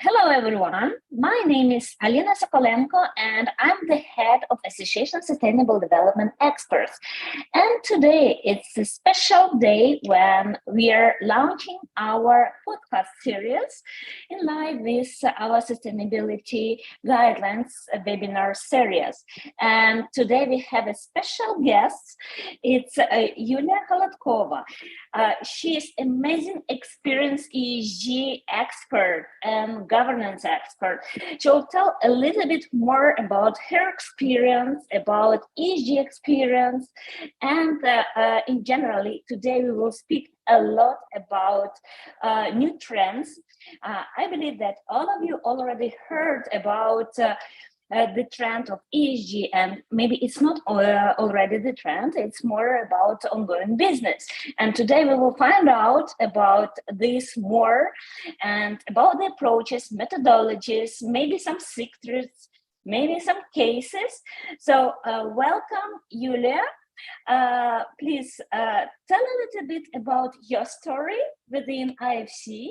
Hello, everyone. My name is Alina Sokolenko, and I'm the head of Association Sustainable Development Experts. And today it's a special day when we are launching our podcast series in line with our sustainability guidelines webinar series. And today we have a special guest. It's Yuliya Holodkova. She is amazing experienced ESG expert and governance expert. She will tell a little bit more about her experience, about ESG experience, and in generally, today we will speak a lot about new trends. I believe that all of you already heard about the trend of ESG, and maybe it's not already the trend, it's more about ongoing business. And today we will find out about this more and about the approaches, methodologies, maybe some secrets, maybe some cases. So welcome, Yuliya. Please tell a little bit about your story within IFC,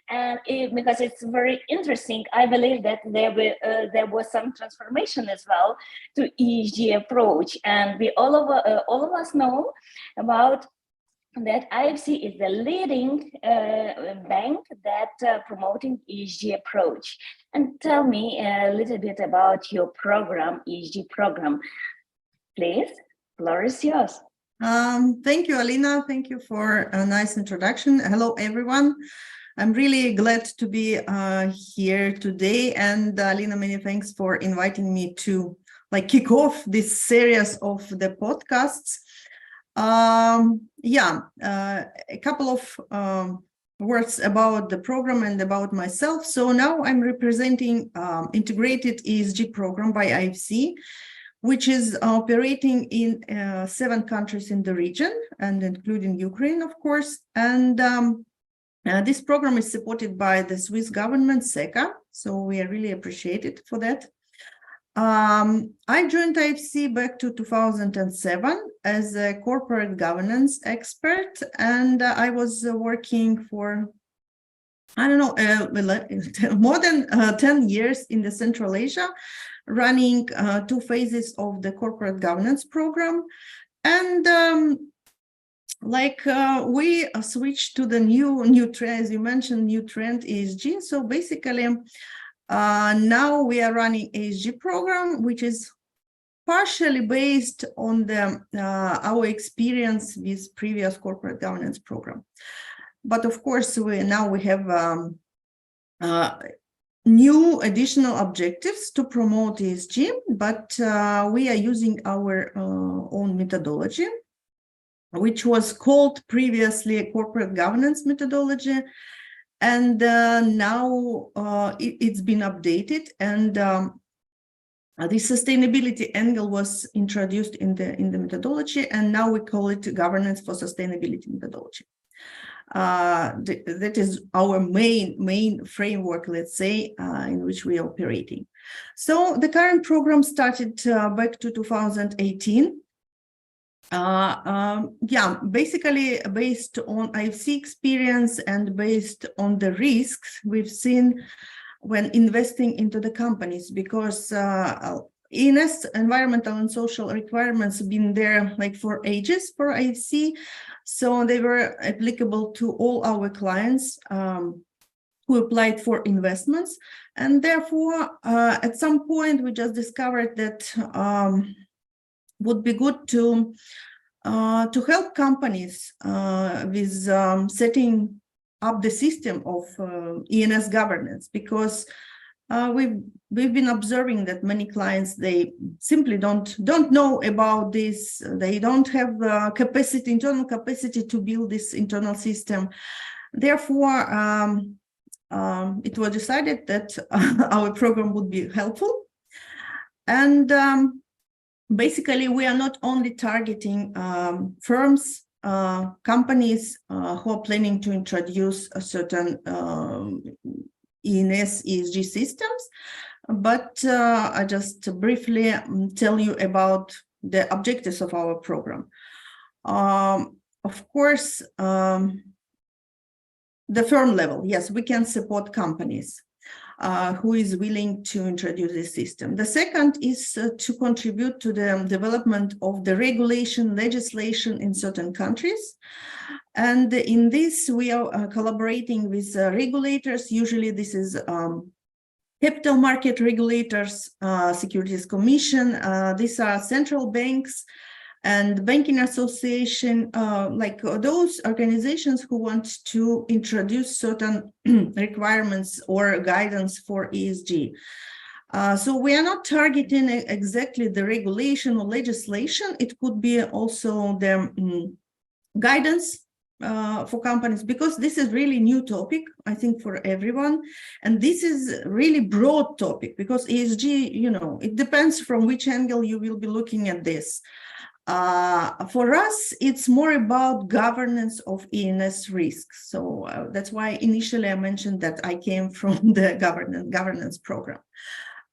and because it's very interesting, I believe that there was some transformation as well to ESG approach, and we all of us know about that IFC is the leading bank that promoting ESG approach. And tell me a little bit about your program, ESG program, please. Floor is yours. Thank you, Alina. Thank you for a nice introduction. Hello, everyone. I'm really glad to be here today. And Alina, many thanks for inviting me to kick off this series of the podcasts. A couple of words about the program and about myself. So now I'm representing integrated ESG program by IFC, which is operating in 7 countries in the region, and including Ukraine, of course. And this program is supported by the Swiss government, ECA, so we are really appreciated for that. I joined IFC back to 2007 as a corporate governance expert, and I was working for, more than 10 years in the Central Asia, running 2 phases of the corporate governance program. And we switched to the new trend, as you mentioned, new trend ESG. So basically, now we are running ESG program, which is partially based on our experience with previous corporate governance program. But of course, we have new additional objectives to promote ESG, but we are using our own methodology, which was called previously a corporate governance methodology, and now it's been updated, and the sustainability angle was introduced in the methodology, and now we call it governance for sustainability methodology. That is our main framework, let's say, in which we are operating. So the current program started back to 2018. Basically based on IFC experience and based on the risks we've seen when investing into the companies, because ENS, environmental and social requirements, have been there for ages for IFC. So they were applicable to all our clients who applied for investments. And therefore, at some point, we just discovered that would be good to help companies with setting up the system of ENS governance, because we've been observing that many clients, they simply don't know about this. They don't have the internal capacity to build this internal system. Therefore, it was decided that our program would be helpful. And basically, we are not only targeting firms, companies who are planning to introduce a certain ENS ESG systems, but I just briefly tell you about the objectives of our program. Of course, the firm level, yes, we can support companies. who is willing to introduce this system. The second is to contribute to the development of the regulation legislation in certain countries. And in this, we are collaborating with regulators. Usually this is capital market regulators, Securities Commission. These are central banks and banking association, like those organizations who want to introduce certain requirements or guidance for ESG. So we are not targeting exactly the regulation or legislation. It could be also the guidance for companies, because this is really new topic, I think, for everyone. And this is really broad topic, because ESG, you know, it depends from which angle you will be looking at this. For us, it's more about governance of ENS risks. So that's why initially I mentioned that I came from the governance program.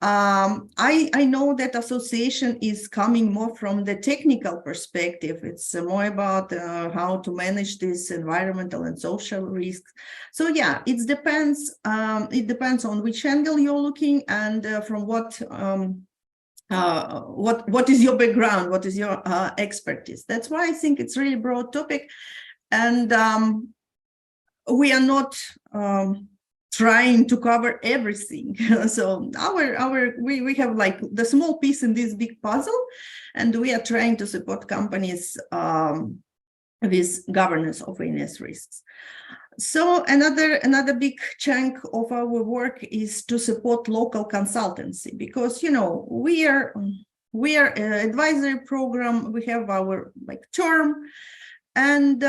I know that association is coming more from the technical perspective. It's more about how to manage this environmental and social risks. So yeah, it depends. It depends on which angle you're looking and from what is your background, what is your expertise. That's why I think it's really broad topic, and we are not trying to cover everything. So we have like the small piece in this big puzzle, and we are trying to support companies with governance of ENS risks. So another big chunk of our work is to support local consultancy, because, you know, we are an advisory program. We have our like term, and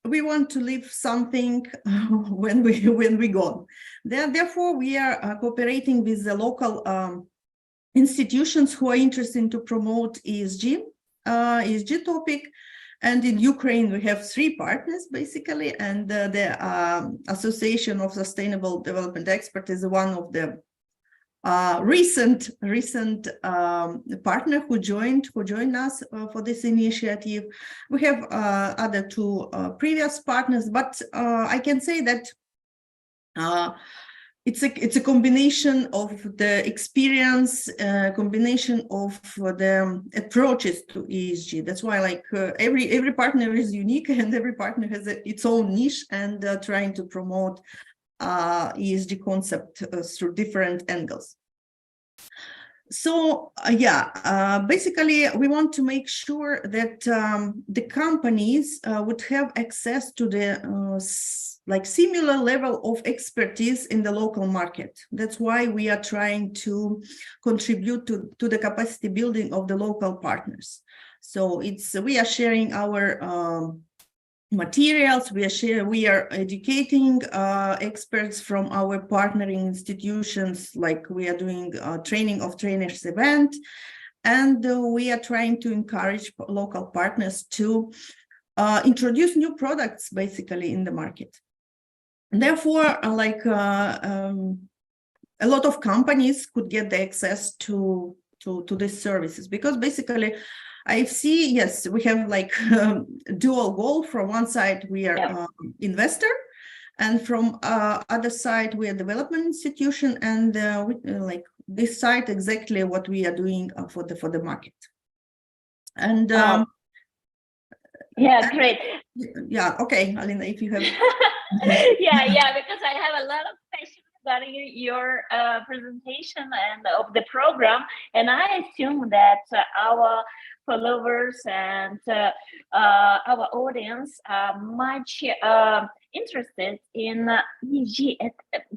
we want to leave something when we go. Therefore, we are cooperating with the local institutions who are interested to promote ESG topic. And in Ukraine, we have 3 partners basically, and the Association of Sustainable Development Experts is one of the recent partner who joined us for this initiative. We have other 2 previous partners, but I can say that it's a combination of the experience, combination of the approaches to ESG. That's why, like, every partner is unique, and every partner has its own niche, and trying to promote ESG concept through different angles. So basically, we want to make sure that the companies would have access to the like similar level of expertise in the local market. That's why we are trying to contribute to the capacity building of the local partners. So we are sharing our materials, we are educating experts from our partnering institutions, like we are doing training of trainers event, and we are trying to encourage local partners to introduce new products basically in the market. Therefore, like a lot of companies could get the access to these services, because basically IFC, yes, we have like dual goal. From one side, we are investor, and from other side, we are development institution, and like this side exactly what we are doing for the market. And yeah, great. Yeah, okay, Alina, if you have. yeah, because I have a lot of questions regarding your presentation and of the program, and I assume that our followers and our audience are much interested in ESG.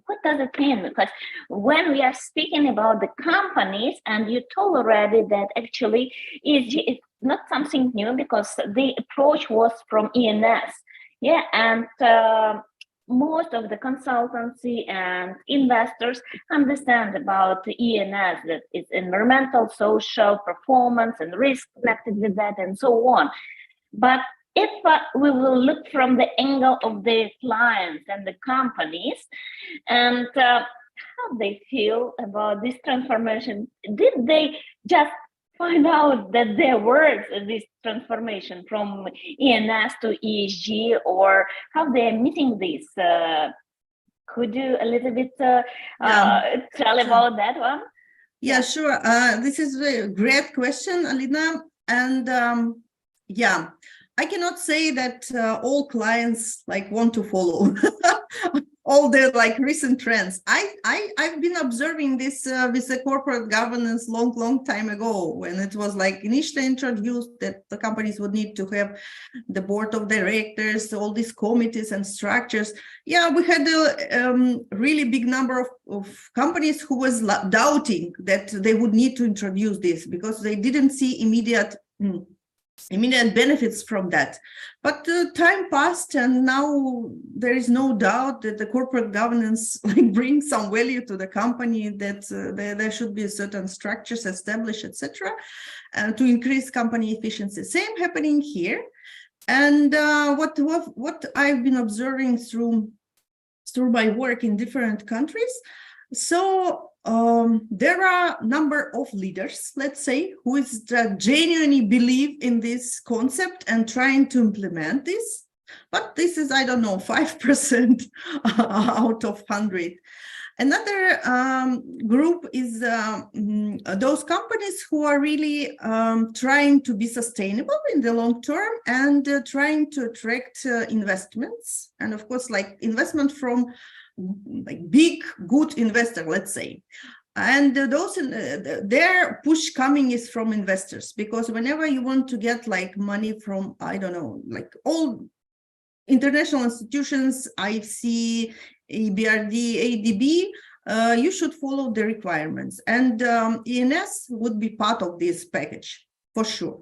What does it mean? Because when we are speaking about the companies, and you told already that actually ESG is not something new, because the approach was from ENS. Yeah, and most of the consultancy and investors understand about the ENS, that it's environmental, social, performance, and risk connected with that, and so on. But if we will look from the angle of the clients and the companies, and how they feel about this transformation, did they just find out that there was this transformation from ENS to ESG, or how they are meeting this Could you a little bit tell sure. about that one? Yeah, sure. This is a great question, Alina. And yeah, I cannot say that all clients like want to follow all the like recent trends. I've been observing this with the corporate governance long time ago, when it was like initially introduced that the companies would need to have the board of directors, all these committees and structures. Yeah, we had a really big number of companies who was doubting that they would need to introduce this because they didn't see immediate benefits from that. But time passed, and now there is no doubt that the corporate governance like brings some value to the company, that there should be certain structures established, etc., to increase company efficiency. Same happening here. And what I've been observing through my work in different countries, so there are a number of leaders, let's say, who genuinely believe in this concept and trying to implement this. But this is, I don't know, 5% out of 100. Another group is those companies who are really trying to be sustainable in the long term and trying to attract investments. And of course, like investment from like big, good investor, let's say. And those their push coming is from investors, because whenever you want to get like money from, I don't know, like all international institutions, IFC, EBRD, ADB, you should follow the requirements. And ENS would be part of this package, for sure.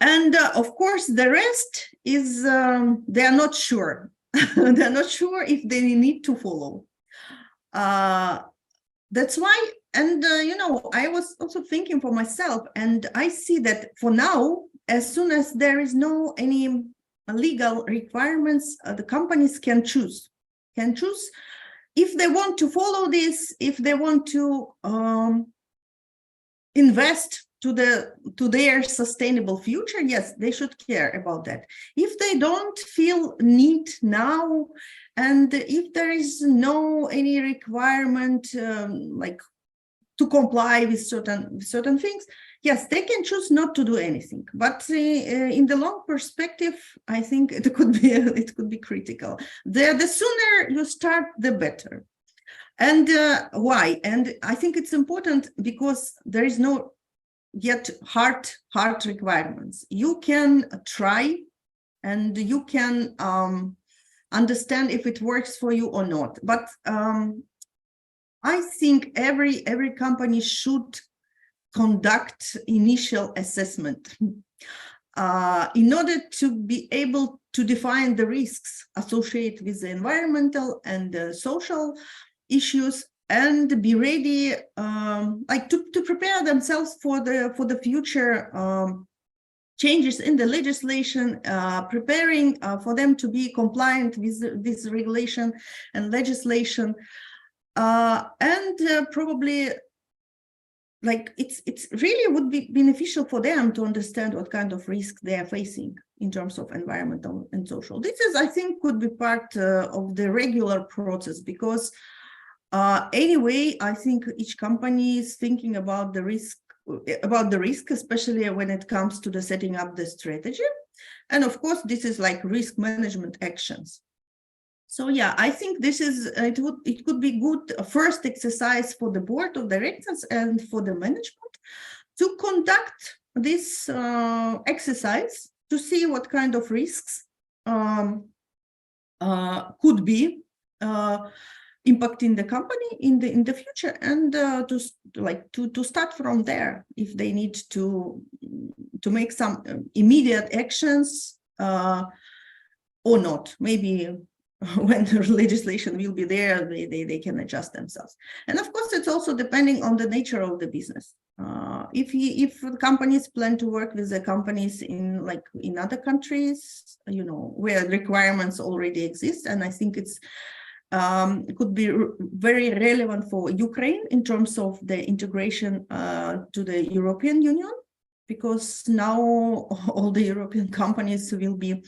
And of course, the rest is, they are not sure. They're not sure if they need to follow. That's why, and you know, I was also thinking for myself, and I see that for now, as soon as there is no any legal requirements, the companies can choose if they want to follow this, if they want to invest to their sustainable future. Yes, they should care about that. If they don't feel need now, and if there is no any requirement like to comply with certain things, yes, they can choose not to do anything. But in the long perspective, I think it could be critical. The sooner you start, the better. And why? And I think it's important because there is no yet hard requirements. You can try, and you can understand if it works for you or not. But I think every company should conduct initial assessment in order to be able to define the risks associated with the environmental and social issues, and be ready, like to prepare themselves for the future changes in the legislation, preparing for them to be compliant with this regulation and legislation, and probably like it's really would be beneficial for them to understand what kind of risks they are facing in terms of environmental and social. This is, I think, could be part of the regular process, because anyway, I think each company is thinking about the risk, especially when it comes to the setting up the strategy. And of course, this is like risk management actions. So yeah, I think this is, it could be good first exercise for the board of directors and for the management to conduct this exercise to see what kind of risks could be impacting the company in the future, and to start from there if they need to make some immediate actions or not. Maybe when the legislation will be there, they can adjust themselves. And of course, it's also depending on the nature of the business. If the companies plan to work with the companies in other countries, you know, where requirements already exist, and I think it's could be very relevant for Ukraine in terms of the integration to the European Union, because now all the European companies will be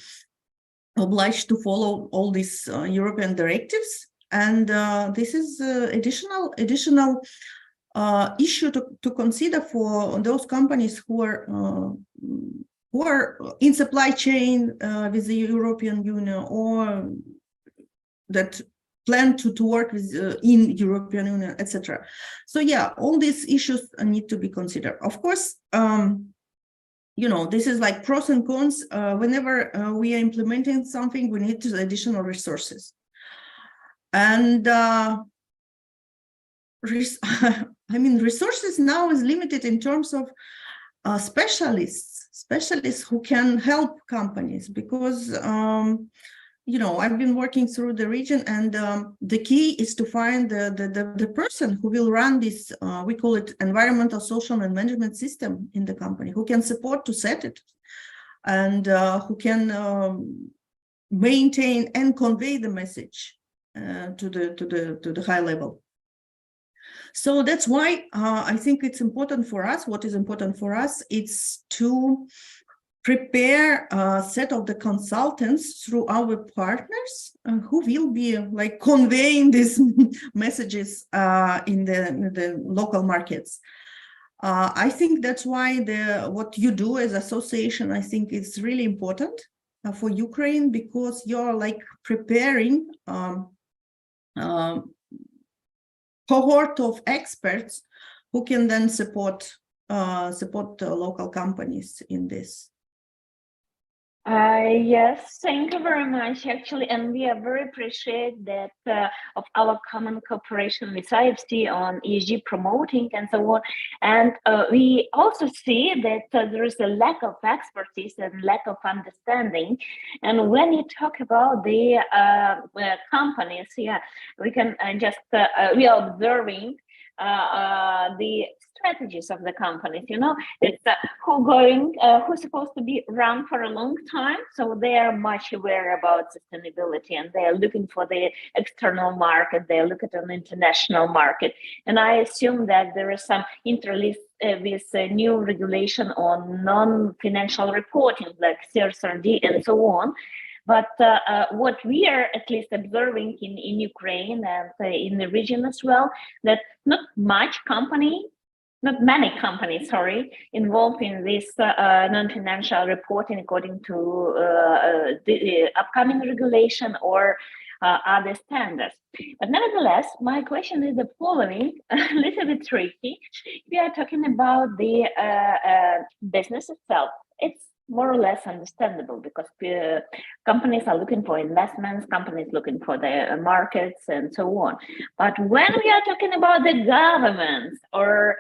obliged to follow all these European directives, and this is additional issue to consider for those companies who are in supply chain with the European Union, or that plan to work with in European Union, etc. So yeah, all these issues need to be considered. Of course, this is like pros and cons. Whenever we are implementing something, we need additional resources. And resources now is limited in terms of specialists who can help companies, because I've been working through the region, and the key is to find the person who will run this, we call it environmental, social, and management system in the company, who can support to set it, and who can maintain and convey the message to the high level. So that's why I think it's important for us. What is important for us is to prepare a set of the consultants through our partners who will be like conveying these messages in the local markets. I think that's why what you do as association, I think, is really important for Ukraine, because you're like preparing cohort of experts who can then support the local companies in this. Yes, thank you very much, actually, and we are very appreciate that of our common cooperation with ASDE on ESG promoting and so on. And we also see that there is a lack of expertise and lack of understanding. And when you talk about the companies, yeah, we can we are observing the strategies of the companies. It's who's supposed to be run for a long time, so they are much aware about sustainability, and they are looking for the external market, they are looking at an international market. And I assume that there is some interlist with new regulation on non-financial reporting, like CSRD and so on. But what we are at least observing in Ukraine and in the region as well, that not many companies, involved in this non-financial reporting according to the upcoming regulation or other standards. But nevertheless, my question is the following, a little bit tricky. We are talking about the business itself. It's more or less understandable, because companies are looking for investments, companies looking for the markets and so on. But when we are talking about the governments or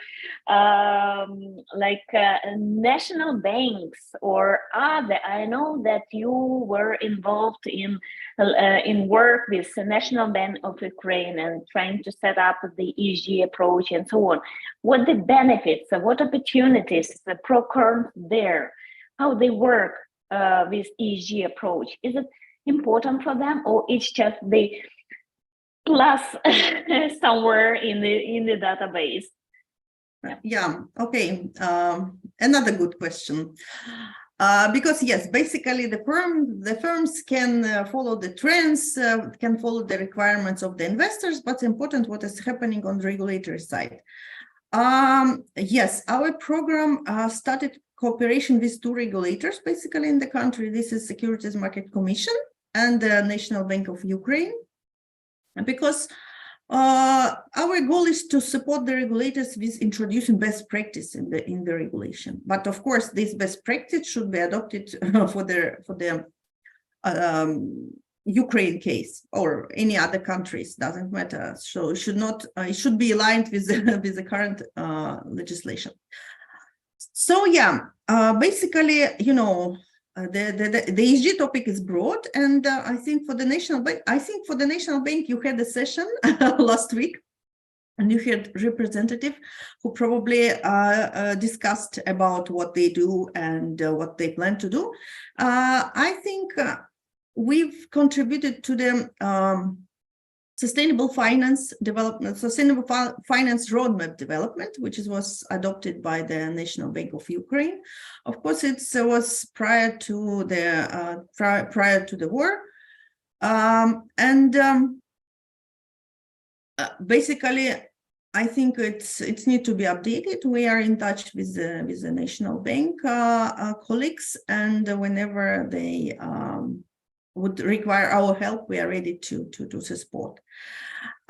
national banks or other, I know that you were involved in work with the National Bank of Ukraine and trying to set up the ESG approach and so on. What the benefits, what opportunities, the pro-cons there? How they work with ESG approach? Is it important for them, or it's just the plus somewhere in the database? Yeah. Okay. Another good question. Because yes, basically the firms can follow the trends, can follow the requirements of the investors, but it's important what is happening on the regulatory side. Yes, our program started cooperation with two regulators basically in the country. This is Securities Market Commission and the National Bank of Ukraine, because our goal is to support the regulators with introducing best practice in the regulation. But of course, this best practice should be adopted for the Ukraine case or any other countries, doesn't matter. So it should be aligned with the current legislation. So yeah, basically, the ESG topic is broad, and I think for the National Bank, you had a session last week, and you had representative who probably discussed about what they do and what they plan to do. I think we've contributed to the sustainable finance development, sustainable finance roadmap development, which was adopted by the National Bank of Ukraine. Of course, it was prior to the war, basically, I think it's need to be updated. We are in touch with the National Bank colleagues, and whenever they would require our help, we are ready to support.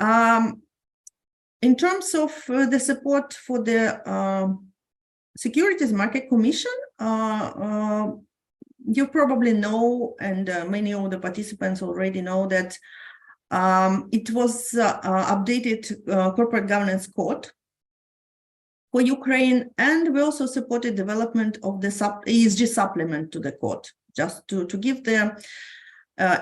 In terms of the support for the Securities Market Commission, you probably know, and many of the participants already know, that it was updated corporate governance code for Ukraine, and we also supported development of the ESG supplement to the code, just to give the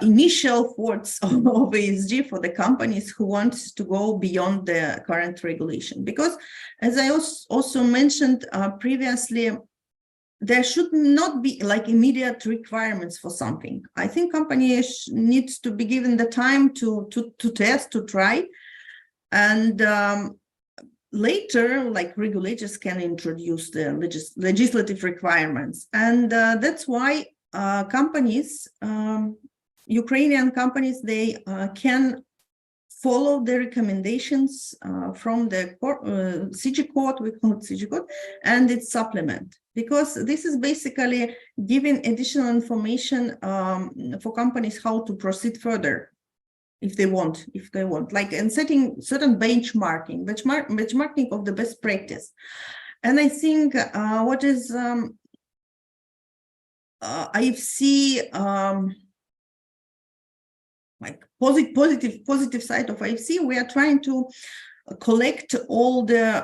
initial thoughts of ESG for the companies who want to go beyond the current regulation. Because, as I also mentioned previously, there should not be like immediate requirements for something. I think companies needs to be given the time to test, to try, and later, like, regulators can introduce the legislative requirements. And that's why companies, Ukrainian companies, they can follow the recommendations from the CG code, we call it CG code, and its supplement, because this is basically giving additional information for companies how to proceed further if they want, like, and setting certain benchmarking of the best practice. And I think what is IFC, like positive side of IFC, we are trying to collect all the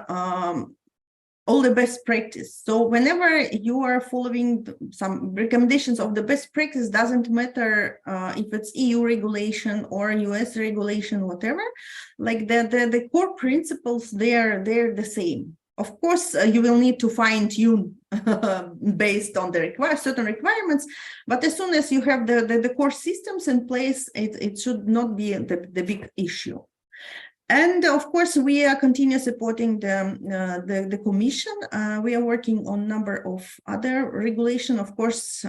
best practice. So whenever you are following some recommendations of the best practice, doesn't matter if it's EU regulation or US regulation, whatever, like the core principles, they're the same. Of course, you will need to fine tune based on the certain requirements, but as soon as you have the core systems in place, it should not be the big issue. And of course, we are continue supporting the Commission. We are working on a number of other regulation. Of course,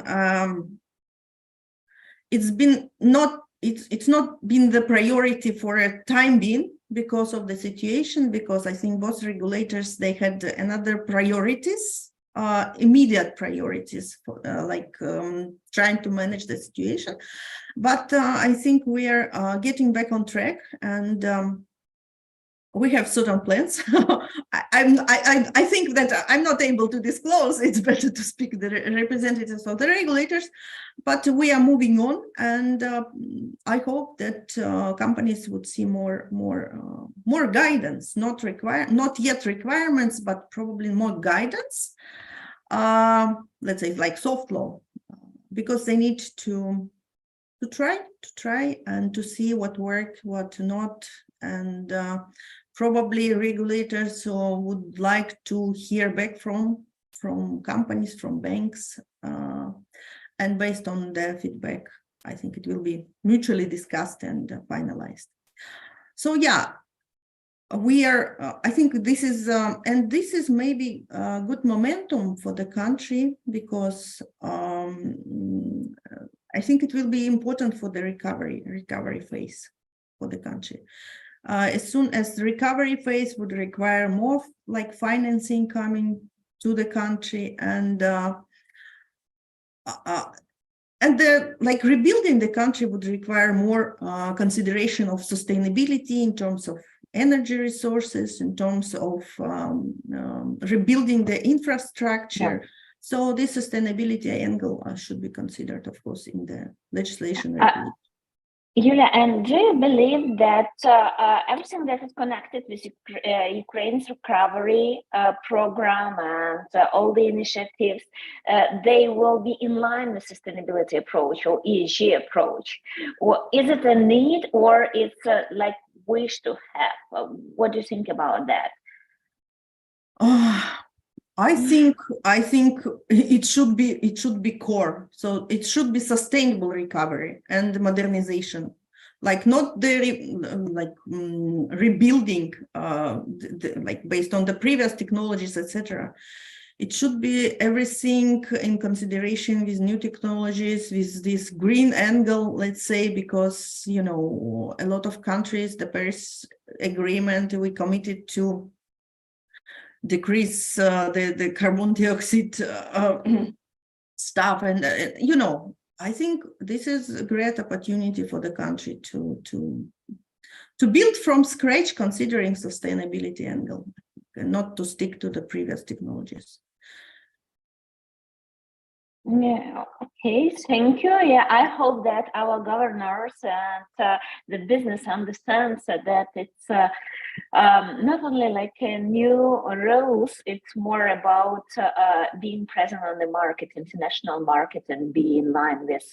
it's not been the priority for a time being, because of the situation, because I think both regulators, they had another priorities, immediate priorities, for, trying to manage the situation. But I think we are getting back on track, and we have certain plans. I think that I'm not able to disclose. It's better to speak to the representatives of the regulators, but we are moving on, and I hope that companies would see more guidance, not yet requirements, but probably more guidance. Let's say like soft law, because they need to try and to see what worked, what not, and probably regulators would like to hear back from companies, from banks, and based on their feedback, I think it will be mutually discussed and finalized. So yeah, we are, I think this is, and this is maybe a good momentum for the country, because I think it will be important for the recovery phase for the country. As soon as the recovery phase would require more like financing coming to the country, and rebuilding the country would require more consideration of sustainability in terms of energy resources, in terms of rebuilding the infrastructure. Yeah. So this sustainability angle should be considered, of course, in the legislation. Yulia, and do you believe that everything that is connected with Ukraine's recovery program and all the initiatives, they will be in line with sustainability approach or ESG approach? Or is it a need, or it's like wish to have? What do you think about that? I think it should be core. So it should be sustainable recovery and modernization. like not the rebuilding, like based on the previous technologies, etc. It should be everything in consideration with new technologies, with this green angle, let's say, because, you know, a lot of countries, the Paris Agreement, we committed to decrease the carbon dioxide stuff. And, you know, I think this is a great opportunity for the country to build from scratch, considering sustainability angle, and not to stick to the previous technologies. Yeah, okay, thank you. Yeah, I hope that our governors and the business understands that it's not only like a new rules, it's more about being present on the market, international market, and be in line with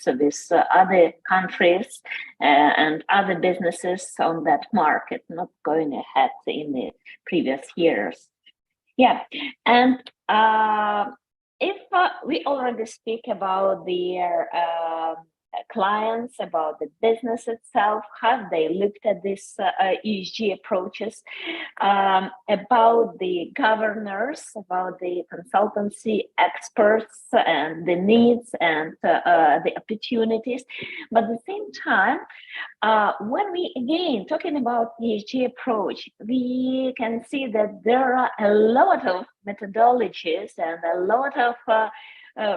other countries and other businesses on that market, not going ahead in the previous years. Yeah, and if we already speak about their clients, about the business itself, how they looked at this ESG approaches, about the governors, about the consultancy experts and the needs and the opportunities. But at the same time, when we again talking about ESG approach, we can see that there are a lot of methodologies and a lot of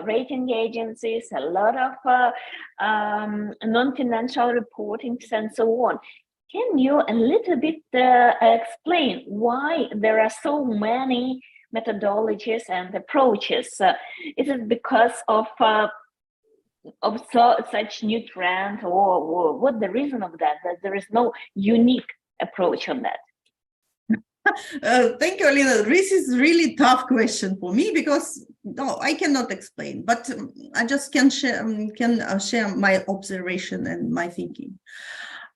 rating agencies, a lot of non-financial reportings and so on. Can you a little bit explain why there are so many methodologies and approaches? Is it because of such new trend, or what the reason of that there is no unique approach on that? Thank you, Alina. This is really tough question for me because no, I cannot explain, but I just can share my observation and my thinking.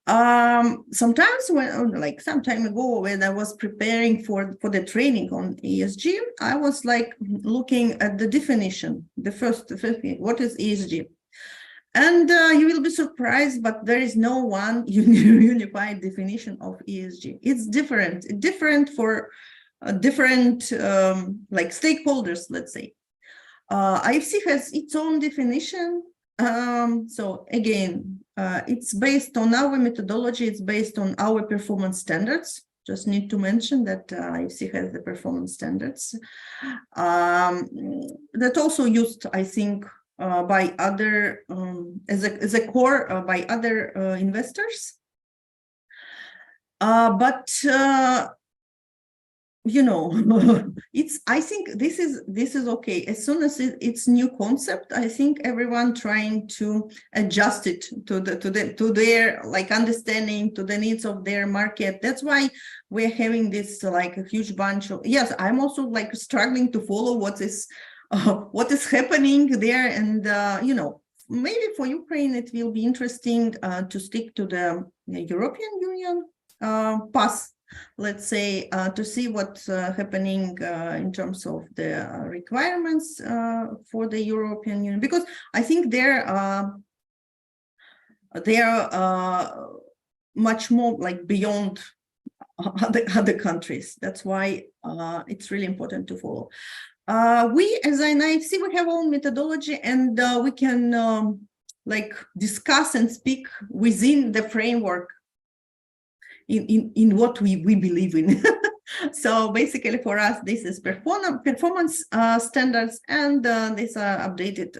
Sometimes when, like some time ago, when I was preparing for the training on ESG, I was like looking at the definition, the first thing, what is ESG? And you will be surprised, but there is no one unified definition of ESG. It's different for different like stakeholders, let's say. IFC has its own definition. So again, it's based on our methodology. It's based on our performance standards. Just need to mention that IFC has the performance standards that also used, I think, by other as a core by other investors, but you know, I think this is okay. As soon as it's new concept, I think everyone trying to adjust it to their like understanding, to the needs of their market. That's why we're having this like a huge bunch of, yes, I'm also like struggling to follow what is happening there. And, you know, maybe for Ukraine, it will be interesting to stick to the European Union path, let's say, to see what's happening in terms of the requirements for the European Union, because I think they are much more like beyond other countries. That's why it's really important to follow. We, as an IFC, we have our own methodology, and we can like discuss and speak within the framework in what we believe in. So basically for us, this is performance standards, and these are updated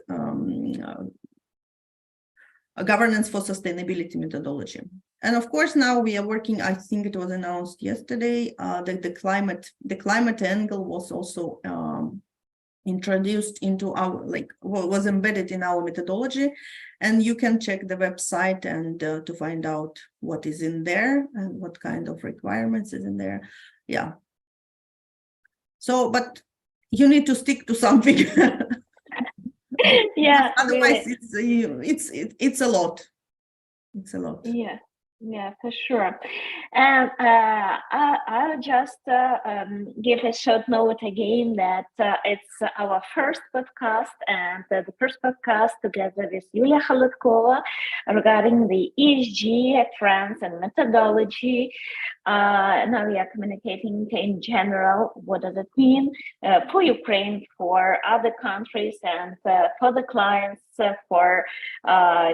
governance for sustainability methodology. And of course, now we are working, I think it was announced yesterday, that the climate angle was also introduced into our, like, was embedded in our methodology. And you can check the website and to find out what is in there and what kind of requirements is in there. Yeah. So, but you need to stick to something. Yeah. Otherwise, really. it's a lot. It's a lot. Yeah. Yeah, for sure. And I'll just give a short note again that it's our first podcast, and the first podcast together with Yuliya Holodkova regarding the ESG trends and methodology. Now we are communicating in general, what does it mean for Ukraine, for other countries, and for the clients, for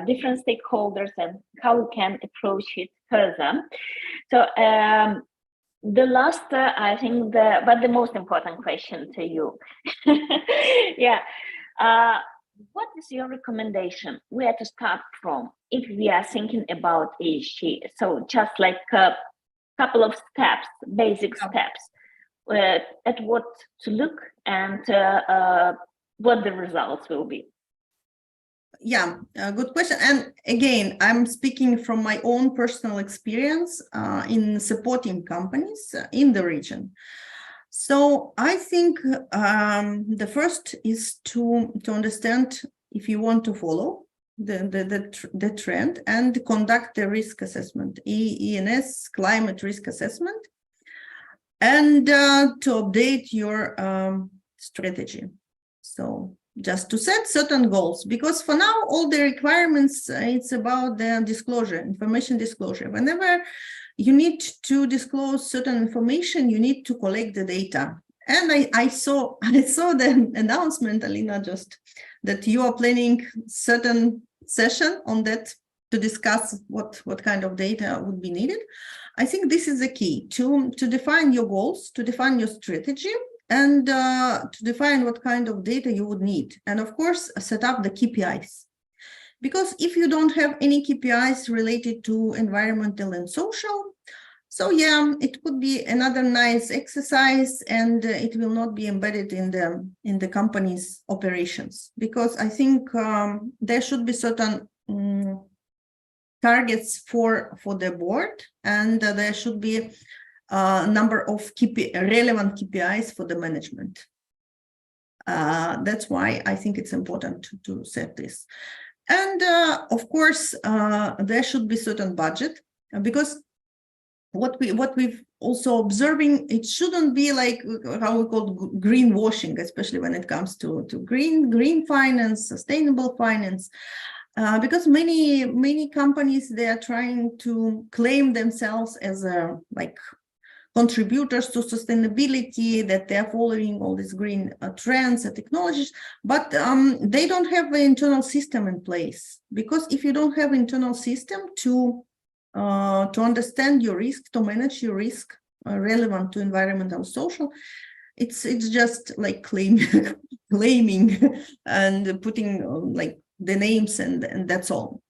different stakeholders, and how we can approach it further. So the last, I think, but the most important question to you, yeah. What is your recommendation? Where to start from if we are thinking about ESG? So just like a couple of steps, basic steps, at what to look and what the results will be. Yeah, good question. And again, I'm speaking from my own personal experience in supporting companies in the region. So I think the first is to understand if you want to follow the trend and conduct the risk assessment, ENS, climate risk assessment, and to update your strategy. So just to set certain goals, because for now, all the requirements, it's about the disclosure, information disclosure. Whenever you need to disclose certain information, you need to collect the data. And I saw the announcement, Alina, just that you are planning certain session on that to discuss what kind of data would be needed. I think this is the key to define your goals, to define your strategy, and to define what kind of data you would need. And of course, set up the KPIs. Because if you don't have any KPIs related to environmental and social, so yeah, it could be another nice exercise, and it will not be embedded in the company's operations. Because I think there should be certain targets for the board, and there should be number of relevant KPIs for the management. That's why I think it's important to set this. And of course, there should be certain budget, because what we've also observing, it shouldn't be like how we call greenwashing, especially when it comes to green finance, sustainable finance. Because many companies, they are trying to claim themselves as contributors to sustainability, that they're following all these green trends and technologies, but they don't have an internal system in place. Because if you don't have internal system to understand your risk, to manage your risk relevant to environmental, social, it's just like claiming and putting like the names, and that's all.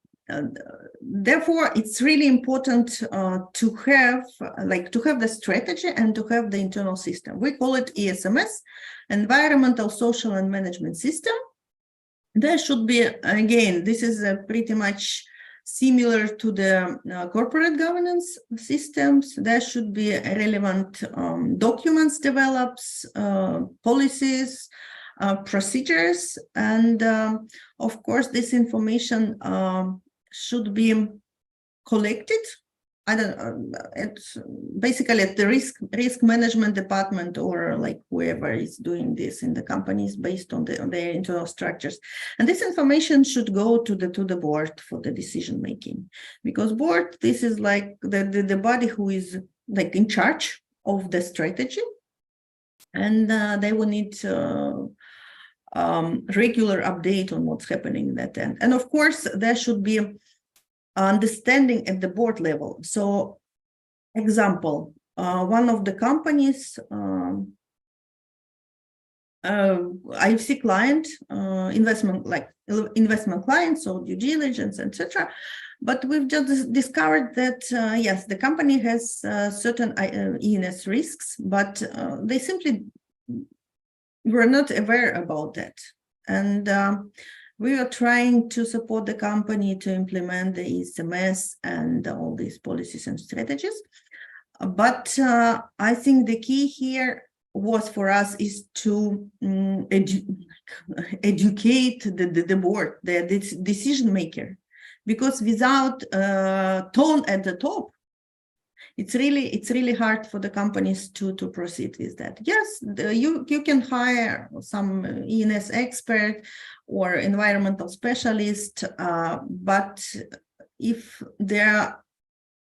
Therefore, it's really important to have the strategy and to have the internal system. We call it ESMS, environmental, social, and management system. There should be, again, this is pretty much similar to the corporate governance systems. There should be relevant documents developed, policies, procedures, and of course, this information should be collected. It's basically at the risk management department, or like whoever is doing this in the companies based on their internal structures. And this information should go to the board for the decision making, because board, this is like the body who is like in charge of the strategy, and they will need regular update on what's happening in that end. And of course, there should be understanding at the board level. So, example, one of the companies, IFC client, investment clients, so due diligence, etc. But we've just discovered that yes, the company has certain ENS risks, but they simply were not aware about that. And we are trying to support the company to implement the ESMS and all these policies and strategies. But I think the key here was for us is to educate the board, the decision maker, because without tone at the top, it's really hard for the companies to proceed with that. Yes, you can hire some E&S expert or environmental specialist, but if there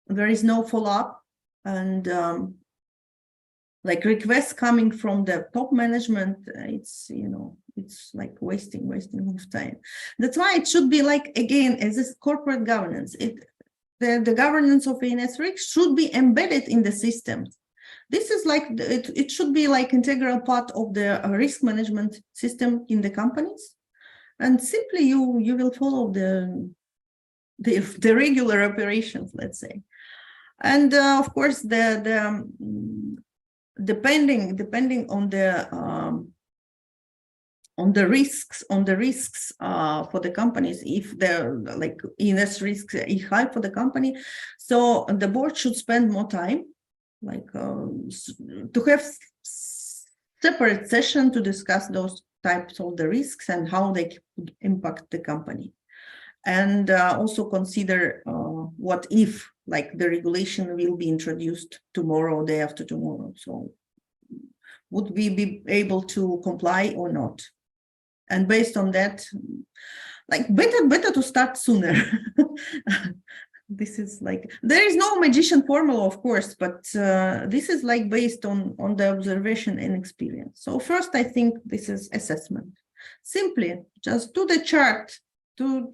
is no follow-up and like requests coming from the top management, it's like wasting of time. That's why it should be like, again, as this corporate governance, the governance of E&S risks should be embedded in the systems. This is like, it should be like integral part of the risk management system in the companies. And simply you will follow the regular operations, let's say. And of course, depending on the risks for the companies, if the like E&S risks is high for the company, so the board should spend more time, like to have separate session to discuss those types of the risks and how they could impact the company, and also consider what if like the regulation will be introduced tomorrow, day after tomorrow. So would we be able to comply or not? And based on that, like better to start sooner. This is like, there is no magician formula, of course, but this is like based on the observation and experience. So first, I think this is assessment. Simply just do the chart, to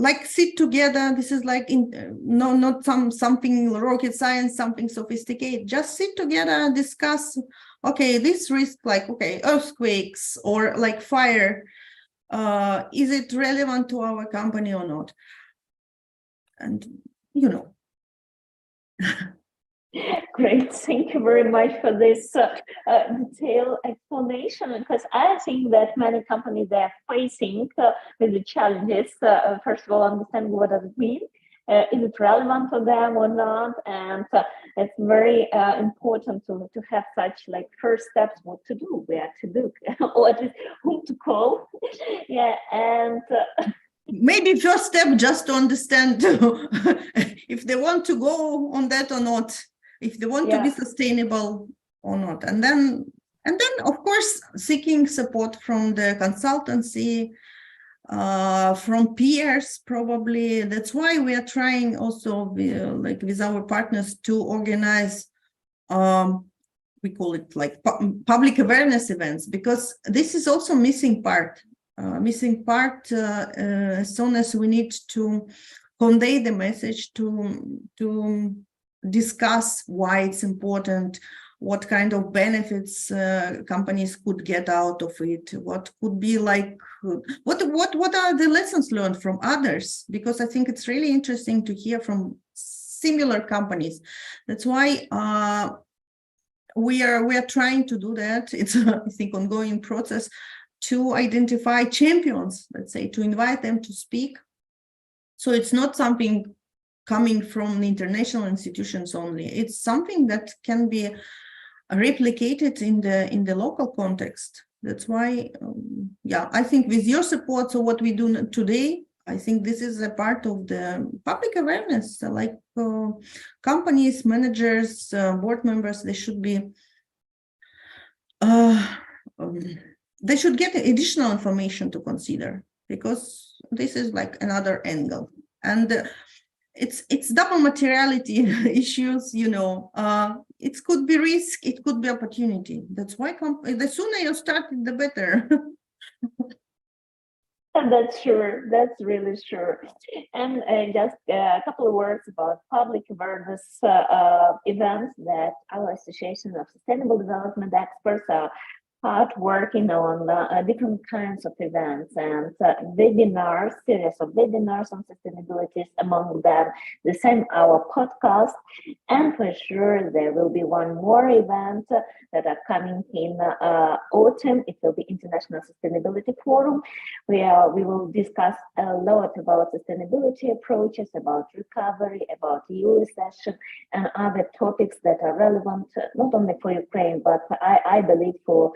like sit together. This is like not something rocket science, something sophisticated. Just sit together and discuss. Okay, this risk, like, okay, earthquakes or like fire, is it relevant to our company or not? And Great, thank you very much for this detailed explanation, because I think that many companies are facing with the challenges. First of all, understanding what does it mean, is it relevant for them or not, and it's very important to have such like first steps, what to do, where to look, or at least whom to call. Yeah, and maybe first step just to understand if they want to go on that or not, if they want to be sustainable or not, and then of course seeking support from the consultancy, from peers probably. That's why we are trying also like with our partners to organize we call it like public awareness events, because this is also missing part as soon as we need to convey the message, to discuss why it's important, what kind of benefits companies could get out of it, what could be like, what are the lessons learned from others, because I think it's really interesting to hear from similar companies. That's why we are trying to do that. It's I think ongoing process to identify champions, let's say, to invite them to speak. So it's not something coming from the international institutions only. It's something that can be replicated in the local context. That's why, I think with your support, so what we do today, I think this is a part of the public awareness, like companies, managers, board members, they should be, they should get additional information to consider, because this is like another angle. And it's double materiality issues, it could be risk, it could be opportunity. That's why the sooner you start, the better. That's sure. That's really sure. And just a couple of words about public awareness events that our Association of Sustainable Development Experts are hard working on different kinds of events and webinars, series of webinars on sustainability, among them the same our podcast, and for sure there will be one more event that are coming in autumn. It will be International Sustainability Forum, where we will discuss a lot about sustainability approaches, about recovery, EU recession, and other topics that are relevant not only for Ukraine, but I believe for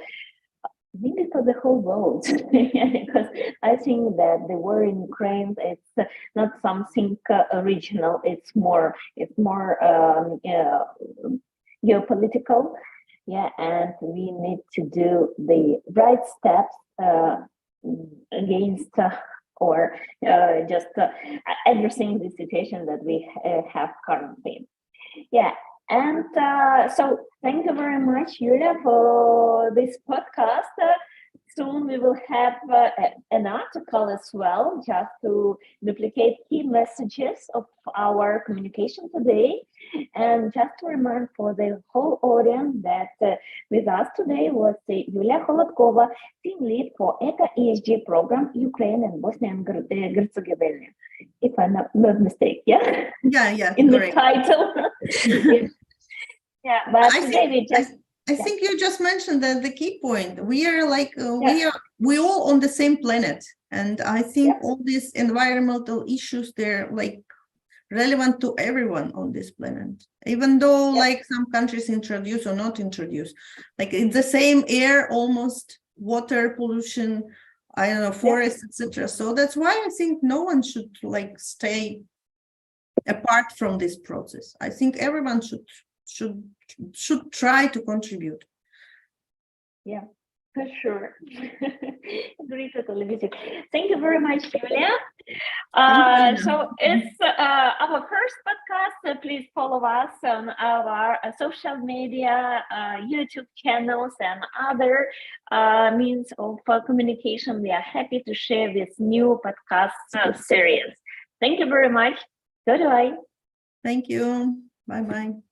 maybe for the whole world, because I think that the war in Ukraine, it's not something regional. It's more geopolitical. Yeah, and we need to do the right steps against or just addressing the situation that we have currently. Yeah, and so thank you very much, Yuliya, for this podcast. Soon we will have an article as well, just to duplicate key messages of our communication today. And just to remind for the whole audience that with us today was Yuliya Holodkova, team lead for ECA ESG Program, Ukraine and Bosnia and Herzegovina. If I'm not mistaken, yeah? Yeah, in correct. the title. Yeah, but today we just... I think you just mentioned the key point. We are like, we all on the same planet. And I think all these environmental issues, they're like relevant to everyone on this planet, even though like some countries introduce or not introduce, like it's the same air, almost water pollution, I don't know, forests, etc. So that's why I think no one should like stay apart from this process. I think everyone should try to contribute. Yeah, for sure. Agree totally with you. Thank you very much, Yuliya. So it's our first podcast. Please follow us on our social media, YouTube channels, and other means of communication. We are happy to share this new podcast series. Thank you very much. Goodbye. Thank you. Bye-bye.